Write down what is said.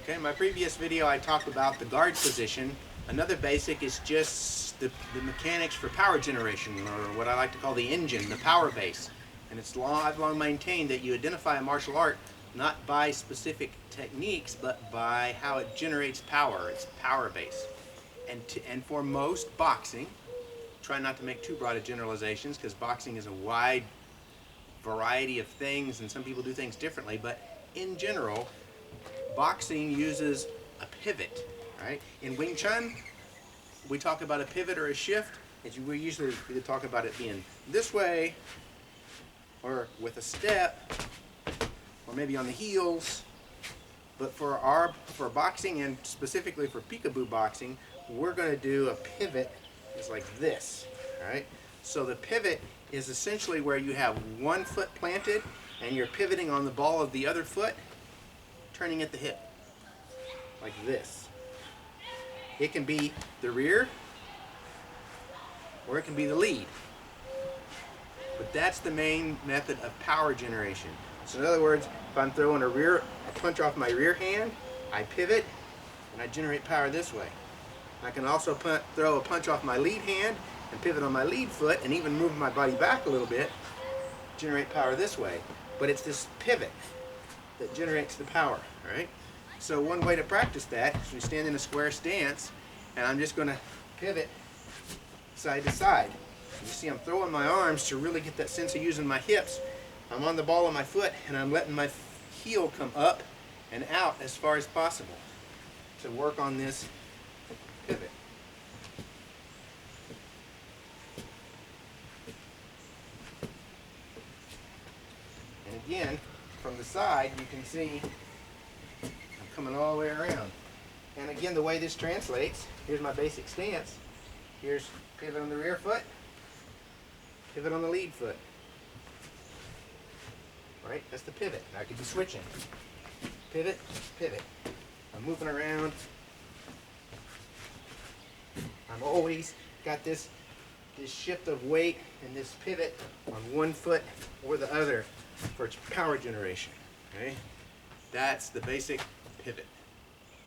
Okay, in my previous video I talked about the guard position. Another basic is just the mechanics for power generation, or what I like to call the engine, the power base. And I've long maintained that you identify a martial art not by specific techniques, but by how it generates power, its power base. And for most boxing, try not to make too broad of generalizations, because boxing is a wide variety of things and some people do things differently, but in general, boxing uses a pivot, right? In Wing Chun, we talk about a pivot or a shift. We usually either talk about it being this way, or with a step, or maybe on the heels. But for boxing, and specifically for PKB boxing, we're going to do a pivot. It's like this, right? So the pivot is essentially where you have one foot planted and you're pivoting on the ball of the other foot, turning at the hip, like this. It can be the rear, or it can be the lead. But that's the main method of power generation. So in other words, if I'm throwing a punch off my rear hand, I pivot and I generate power this way. I can also throw a punch off my lead hand and pivot on my lead foot and even move my body back a little bit, generate power this way. But it's this pivot that generates the power, right? So one way to practice that is we stand in a square stance, and I'm just going to pivot side to side. You see I'm throwing my arms to really get that sense of using my hips. I'm on the ball of my foot, and I'm letting my heel come up and out as far as possible to work on this pivot. And again, from the side, you can see I'm coming all the way around. And again, the way this translates, here's my basic stance. Here's pivot on the rear foot, pivot on the lead foot. Right? That's the pivot. Now I could be switching. Pivot, pivot. I'm moving around. I'm always got this shift of weight and this pivot on one foot or the other for power generation. Okay? That's the basic pivot.